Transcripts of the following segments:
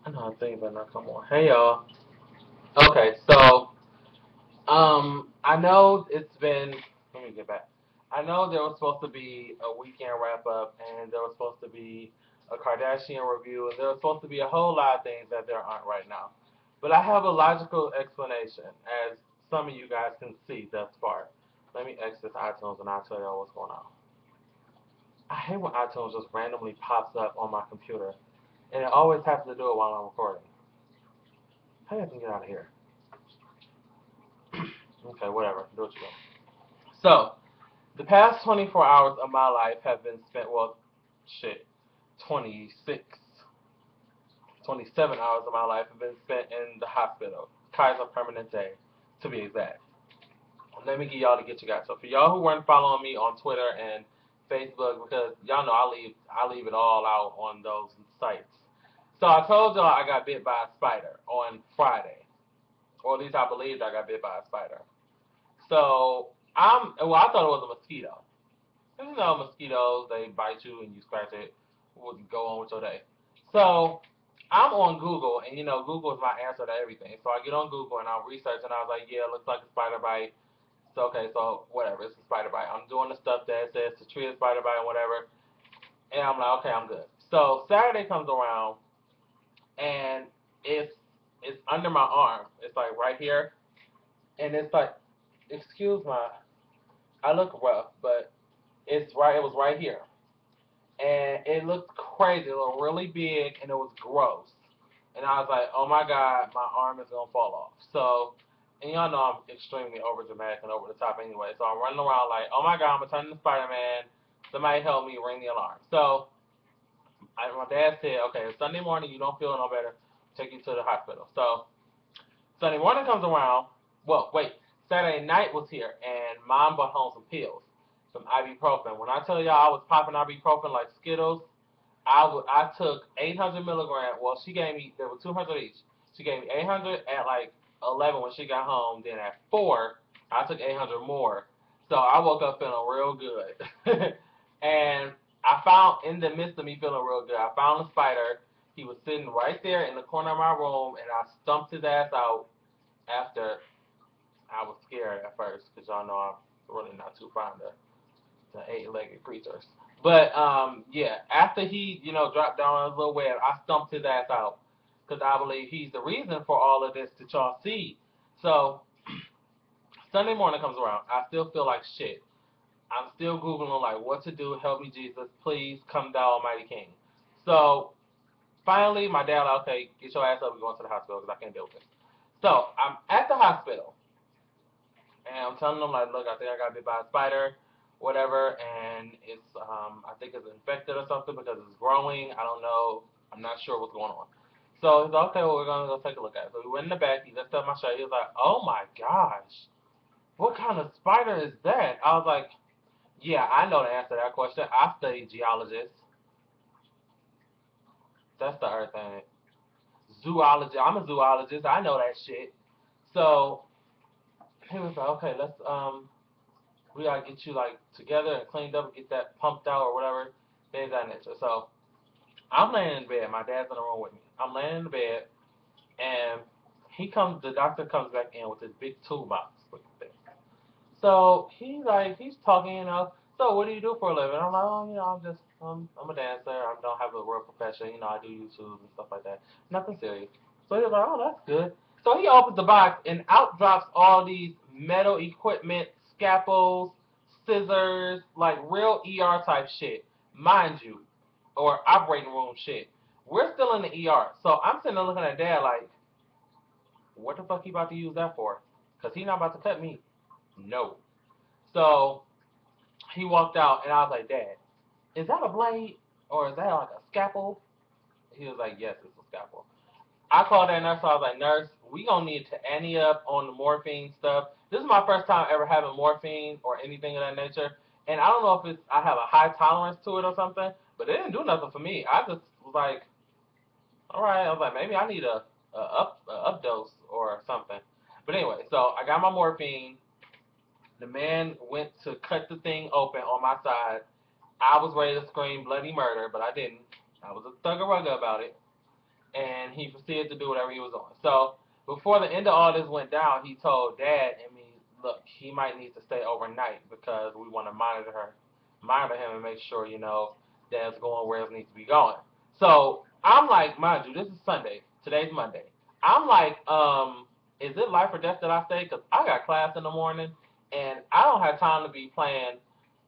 I know things better not come on. Hey y'all. Okay, so I know it's been. Let me get back. I know there was supposed to be a weekend wrap up, and there was supposed to be a Kardashian review, and there was supposed to be a whole lot of things that there aren't right now. But I have a logical explanation, as some of you guys can see thus far. Let me exit iTunes, and I'll tell y'all what's going on. I hate when iTunes just randomly pops up on my computer, and it always has to do it while I'm recording. How do I can get out of here? Okay, whatever. Do what you want. So, the past 24 hours of my life have been spent, well, shit, 26, 27 hours of my life have been spent in the hospital. Kaiser Permanente, to be exact. Let me get y'all to get you guys. So, for y'all who weren't following me on Twitter and Facebook, because y'all know I leave it all out on those sites. So, I told y'all I got bit by a spider on Friday. Or at least I believed I got bit by a spider. So, I thought it was a mosquito. You know, mosquitoes, they bite you and you scratch it, would go on with your day. So I'm on Google, and you know, Google is my answer to everything. So I get on Google and I'm researching. I was like, yeah, it looks like a spider bite. So okay, so whatever, it's a spider bite. I'm doing the stuff that says to treat a spider bite and whatever, and I'm like, okay, I'm good. So Saturday comes around, and it's under my arm. It's like right here, and it's like, excuse my, I look rough, but it's right. It was right here, and it looked crazy. It looked really big, and it was gross. And I was like, oh my god, my arm is gonna fall off. So, and y'all know I'm extremely over dramatic and over the top anyway. So I'm running around like, oh my god, I'm gonna turn into Spider Man. Somebody help me, ring the alarm. So my dad said, okay, Sunday morning you don't feel no better, take you to the hospital. So Sunday morning comes around. Well, wait. Saturday night was here, and mom brought home some pills, some ibuprofen. When I tell y'all I was popping ibuprofen like Skittles, I took 800 milligrams. Well, she gave me, there were 200 each. She gave me 800 at like 11 when she got home. Then at 4, I took 800 more. So I woke up feeling real good. And I found, in the midst of me feeling real good, I found a spider. He was sitting right there in the corner of my room, and I stumped his ass out after. I was scared at first because y'all know I'm really not too fond of the eight-legged creatures. But yeah, after he dropped down on his little web, I stumped his ass out because I believe he's the reason for all of this that y'all see. So Sunday morning comes around, I still feel like shit. I'm still googling like what to do. Help me, Jesus, please come thou Almighty King. So finally, my dad like, okay, get your ass up. We're going to the hospital because I can't deal with this. So I'm at the hospital and I'm telling them like, look, I think I got bit by a spider, whatever, and it's I think it's infected or something because it's growing. I don't know. I'm not sure what's going on. So he's like, okay, well we're gonna go take a look at it. So we went in the back. He lifted up my shirt. He was like, oh my gosh, what kind of spider is that? I was like, yeah, I know the answer to that question. I studied geologist. That's the earth, ain't it? Zoology. I'm a zoologist. I know that shit. So he was like, okay, we gotta get you like together and cleaned up and get that pumped out or whatever, things of that nature. So I'm laying in bed. My dad's in the room with me. I'm laying in the bed, and the doctor comes back in with this big toolbox looking thing. So he's talking, So what do you do for a living? I'm like, oh, I'm a dancer. I don't have a real profession. I do YouTube and stuff like that. Nothing serious. So he was like, oh, that's good. So he opens the box and out drops all these metal equipment, scalpels, scissors, like real ER type shit, mind you, or operating room shit. We're still in the ER, so I'm sitting there looking at Dad like, what the fuck he about to use that for? Cause he not about to cut me. No. So he walked out, and I was like, Dad, is that a blade or is that like a scalpel? He was like, yes, it's a scalpel. I called that nurse. I was like, nurse, we gonna need to ante up on the morphine stuff. This is my first time ever having morphine or anything of that nature, and I don't know if I have a high tolerance to it or something, but it didn't do nothing for me. I just was like, all right. I was like, maybe I need a up dose or something. But anyway, so I got my morphine. The man went to cut the thing open on my side. I was ready to scream bloody murder, but I didn't. I was a thugger rugger about it. and he proceeded to do whatever he was doing. So before the end of all this went down, he told Dad and me, look, he might need to stay overnight because we want to monitor him and make sure, Dad's going where it needs to be going. So I'm like, mind you, this is Sunday. Today's Monday. I'm like, is it life or death that I stay? Because I got class in the morning, and I don't have time to be playing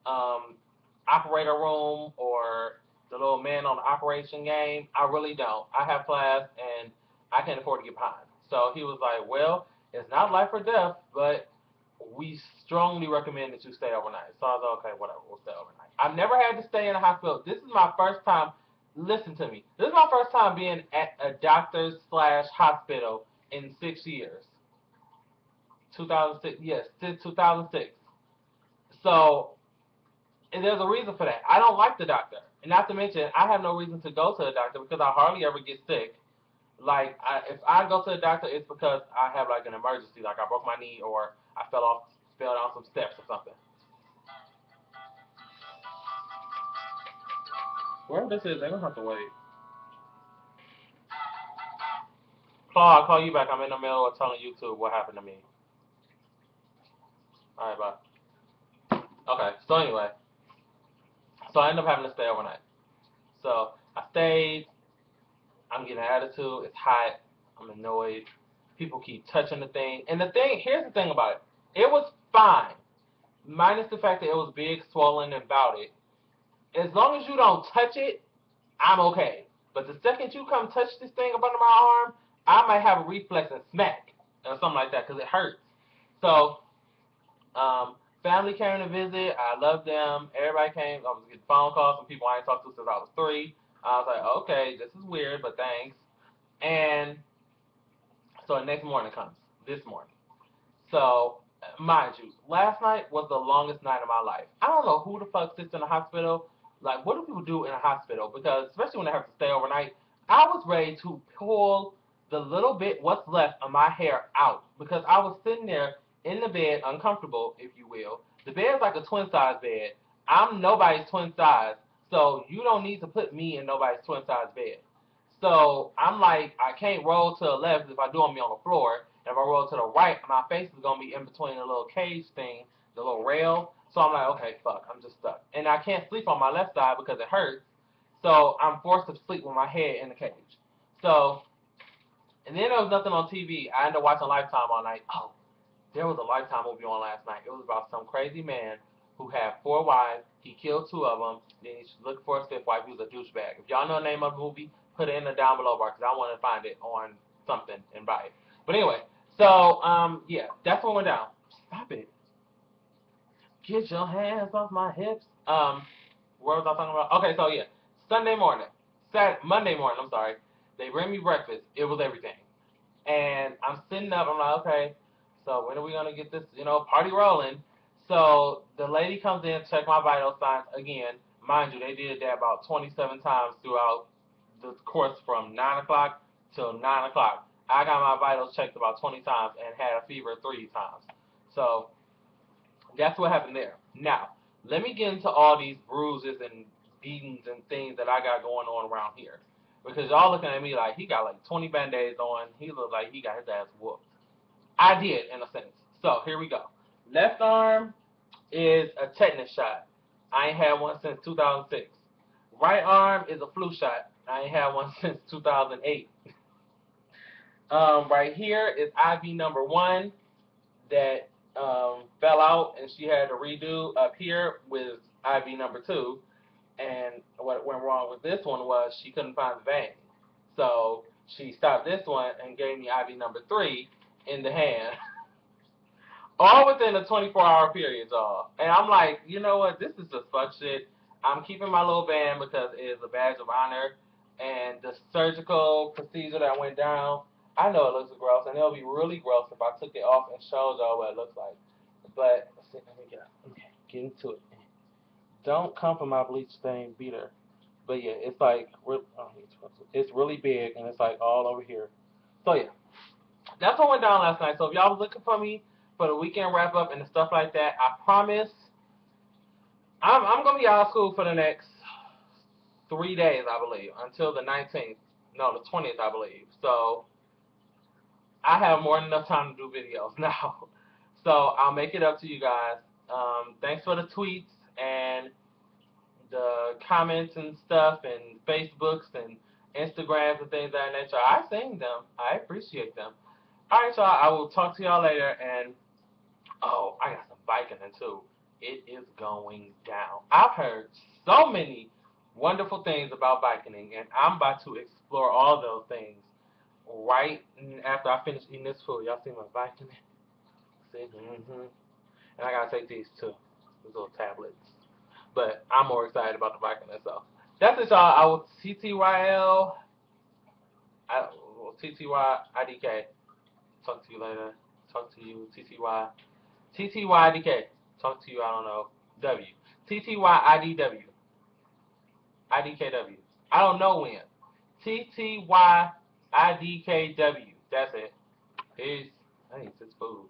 operator room or the little man on the operation game. I really don't. I have class, and I can't afford to get behind. So he was like, well, it's not life or death, but we strongly recommend that you stay overnight. So I was like, okay, whatever, we'll stay overnight. I've never had to stay in a hospital. This is my first time. Listen to me. This is my first time being at a doctor slash hospital in 6 years. 2006, yes, since 2006. So, and there's a reason for that. I don't like the doctor. And not to mention, I have no reason to go to the doctor because I hardly ever get sick. Like, if I go to the doctor, it's because I have, like, an emergency. Like, I broke my knee or I fell down some steps or something. Wherever this is, they're going to have to wait. Claude, I'll call you back. I'm in the middle of telling YouTube what happened to me. All right, bye. Okay, so anyway. So I ended up having to stay overnight. So I stayed. I'm getting an attitude. It's hot. I'm annoyed. People keep touching the thing. And here's the thing about it. It was fine. Minus the fact that it was big, swollen, and about it. As long as you don't touch it, I'm okay. But the second you come touch this thing up under my arm, I might have a reflex and smack or something like that because it hurts. So, family came to visit. I loved them. Everybody came. I was getting phone calls from people I ain't talked to since I was 3. I was like, okay, this is weird, but thanks. And so the next morning comes, this morning. So, mind you, last night was the longest night of my life. I don't know who the fuck sits in a hospital. Like, what do people do in a hospital? Because, especially when they have to stay overnight, I was ready to pull the little bit, what's left of my hair out. Because I was sitting there in the bed, uncomfortable, if you will. The bed's like a twin-size bed. I'm nobody's twin size, so you don't need to put me in nobody's twin-size bed. So I'm like, I can't roll to the left if I do, I'm be on the floor. And if I roll to the right, my face is going to be in between the little cage thing, the little rail. So I'm like, okay, fuck, I'm just stuck. And I can't sleep on my left side because it hurts. So I'm forced to sleep with my head in the cage. So, and then there was nothing on TV. I ended up watching Lifetime all night. Oh, there was a Lifetime movie on last night. It was about some crazy man who had 4 wives. He killed 2 of them. Then he looked for his 5th wife. He was a douchebag. If y'all know the name of the movie, put it in the down below bar because I want to find it on something and buy it. But anyway, so yeah, that's what went down. Stop it. Get your hands off my hips. What was I talking about? Okay, so yeah, Monday morning. I'm sorry. They bring me breakfast. It was everything. And I'm sitting up. I'm like, okay, so when are we gonna get this, party rolling? So the lady comes in, check my vital signs again. Mind you, they did that about 27 times throughout the course from 9 o'clock till 9 o'clock. I got my vitals checked about 20 times and had a fever 3 times. So that's what happened there. Now, let me get into all these bruises and beatings and things that I got going on around here. Because y'all looking at me like he got like 20 band-aids on. He looked like he got his ass whooped. I did, in a sense. So, here we go. Left arm is a tetanus shot. I ain't had one since 2006. Right arm is a flu shot. I ain't had one since 2008. Right here is IV number 1 that fell out, and she had to redo. Up here with IV number 2. And what went wrong with this one was she couldn't find the vein. So she stopped this one and gave me IV number 3 in the hand. All within a 24-hour period, y'all. And I'm like, you know what? This is just fuck shit. I'm keeping my little band because it is a badge of honor. And the surgical procedure that went down, I know it looks gross. And it'll be really gross if I took it off and showed y'all what it looks like. But, let's see, let me get into it. Don't come for my bleach stained beater. But yeah, it's like, it's really big and it's like all over here. So yeah, that's what went down last night. So if y'all was looking for me for the weekend wrap up and stuff like that, I promise I'm going to be out of school for the next 3 days, I believe, until the 19th. No, the 20th, I believe. So I have more than enough time to do videos now. So I'll make it up to you guys. Thanks for the tweets and the comments and stuff, and Facebooks and Instagrams and things of that nature. I seen them. I appreciate them. All right, y'all. I will talk to y'all later. And oh, I got some biking too. It is going down. I've heard so many wonderful things about biking, and I'm about to explore all those things right after I finish eating this food. Y'all see my biking? See? And I gotta take these too. These little tablets. But I'm more excited about the biking itself. That's it, y'all. I will TTYL. TTYIDK. Talk to you later. Talk to you, TTY. TTYIDK. Talk to you, I don't know. W. TTYIDW. IDKW. I don't know when. TTYIDKW. That's it. Peace. I need this food.